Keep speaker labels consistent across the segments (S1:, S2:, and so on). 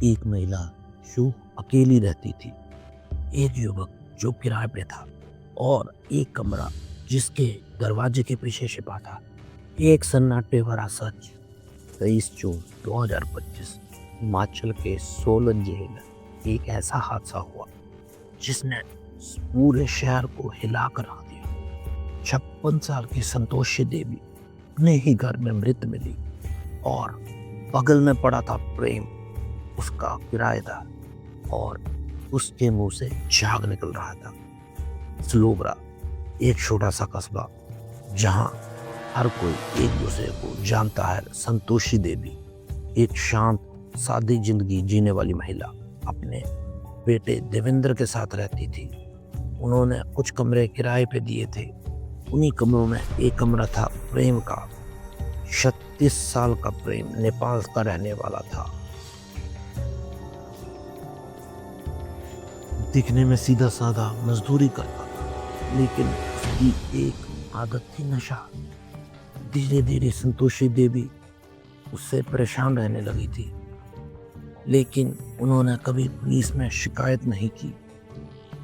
S1: एक महिला जो अकेली रहती थी, एक युवक जो किराए पे था और एक कमरा जिसके दरवाजे के पीछे छिपा था। एक सन्नाटे भरा सच। 23 जून 2025 हिमाचल के सोलन जिले में एक ऐसा हादसा हुआ जिसने पूरे शहर को हिला कर रख दिया। 56 साल की संतोषी देवी अपने ही घर में मृत मिली और बगल में पड़ा था प्रेम, उसका किराएदार, और उसके मुंह से झाग निकल रहा था। स्लोबरा एक छोटा सा कस्बा जहां हर कोई एक दूसरे को जानता है। संतोषी देवी एक शांत सादी जिंदगी जीने वाली महिला अपने बेटे देवेंद्र के साथ रहती थी। उन्होंने कुछ कमरे किराए पे दिए थे। उन्हीं कमरों में एक कमरा था प्रेम का। 36 साल का प्रेम नेपाल का रहने वाला था। दिखने में सीधा साधा मजदूरी करता था, लेकिन उसकी एक आदत थी नशा। धीरे धीरे संतोषी देवी उससे परेशान रहने लगी थी, लेकिन उन्होंने कभी पुलिस में शिकायत नहीं की,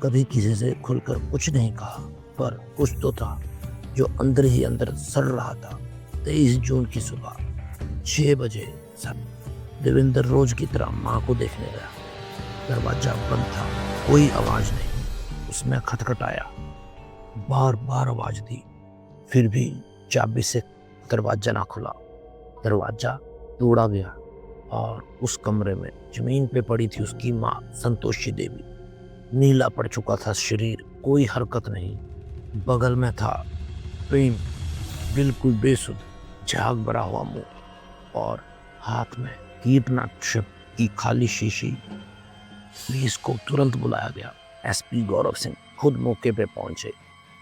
S1: कभी किसी से खुलकर कुछ नहीं कहा। पर कुछ तो था जो अंदर ही अंदर सड़ रहा था। 23 जून की सुबह 6 बजे देवेंद्र रोज की तरह माँ को देखने गया। दरवाजा बंद था, कोई आवाज नहीं। उसने खटखटाया, बार बार आवाज दी, फिर भी चाबी से दरवाजा ना खुला। दरवाजा तोड़ा गया और उस कमरे में जमीन पे पड़ी थी उसकी माँ संतोषी देवी। नीला पड़ चुका था शरीर, कोई हरकत नहीं। बगल में था प्रेम, बिल्कुल बेसुध, झाग भरा हुआ मुंह और हाथ में कीटनाशक की खाली शीशी। पुलिस को तुरंत बुलाया गया। एसपी गौरव सिंह खुद मौके पे पहुंचे।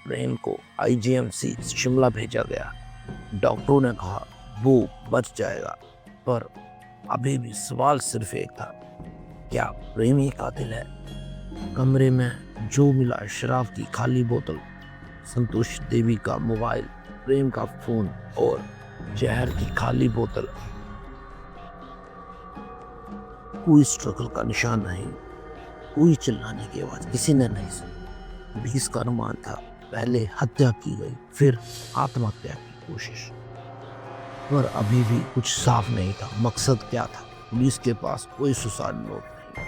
S1: प्रेम को आईजीएमसी शिमला भेजा गया। डॉक्टरों ने कहा वो बच जाएगा, पर अभी भी सवाल सिर्फ एक था, क्या प्रेम ही कातिल है? कमरे में जो मिला, शराब की खाली बोतल, संतोष देवी का मोबाइल, प्रेम का फोन और जहर की खाली बोतल। कोई स्ट्रगल का निशान नहीं, कोई चिल्लाने की आवाज किसी ने नहीं सुनी। पुलिस का अनुमान था पहले हत्या की गई, फिर आत्महत्या की कोशिश, पर अभी भी कुछ साफ नहीं था। मकसद क्या था? पुलिस के पास कोई सुसाइड नोट नहीं,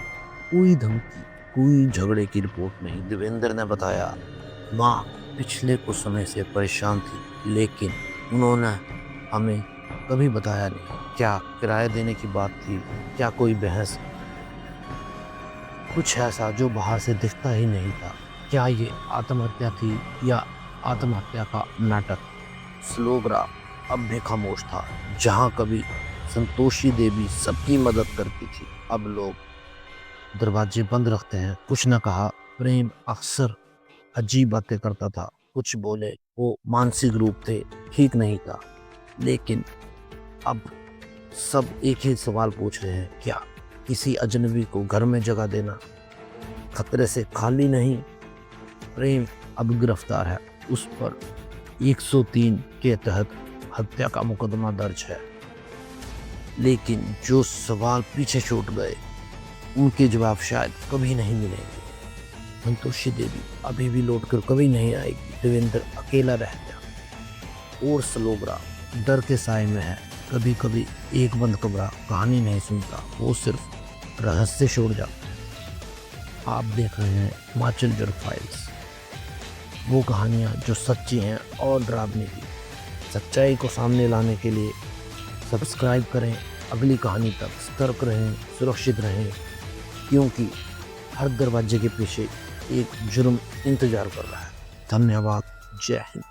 S1: कोई धमकी, कोई झगड़े की रिपोर्ट नहीं। देवेंद्र ने बताया, माँ पिछले कुछ समय से परेशान थी, लेकिन उन्होंने हमें कभी बताया नहीं। क्या किराया देने की बात थी? क्या कोई बहस? कुछ ऐसा जो बाहर से दिखता ही नहीं था। क्या ये आत्महत्या थी या आत्महत्या का नाटक? स्लोबरा अब भी खामोश था। जहां कभी संतोषी देवी सबकी मदद करती थी, अब लोग दरवाजे बंद रखते हैं। कुछ न कहा। प्रेम अक्सर अजीब बातें करता था। कुछ बोले वो मानसिक रूप से ठीक नहीं था, लेकिन अब सब एक ही सवाल पूछ रहे हैं, क्या किसी अजनबी को घर में जगह देना खतरे से खाली नहीं? प्रेम अब गिरफ्तार है। उस पर 103 के तहत हत्या का मुकदमा दर्ज है, लेकिन जो सवाल पीछे छूट गए उनके जवाब शायद कभी नहीं मिलेंगे। संतोषी देवी अभी भी लौटकर कभी नहीं आएगी। देवेंद्र अकेला रह गया और स्लोबरा डर के साए में है। कभी कभी एक बंद कमरा कहानी नहीं सुनता, वो सिर्फ रहस्य छोड़ जाता। आप देख रहे हैं हिमाचल जड़ फाइल्स, वो कहानियाँ जो सच्ची हैं और डरावनी भी। सच्चाई को सामने लाने के लिए सब्सक्राइब करें। अगली कहानी तक सतर्क रहें, सुरक्षित रहें, क्योंकि हर दरवाजे के पीछे एक जुर्म इंतजार कर रहा है। धन्यवाद। जय हिंद।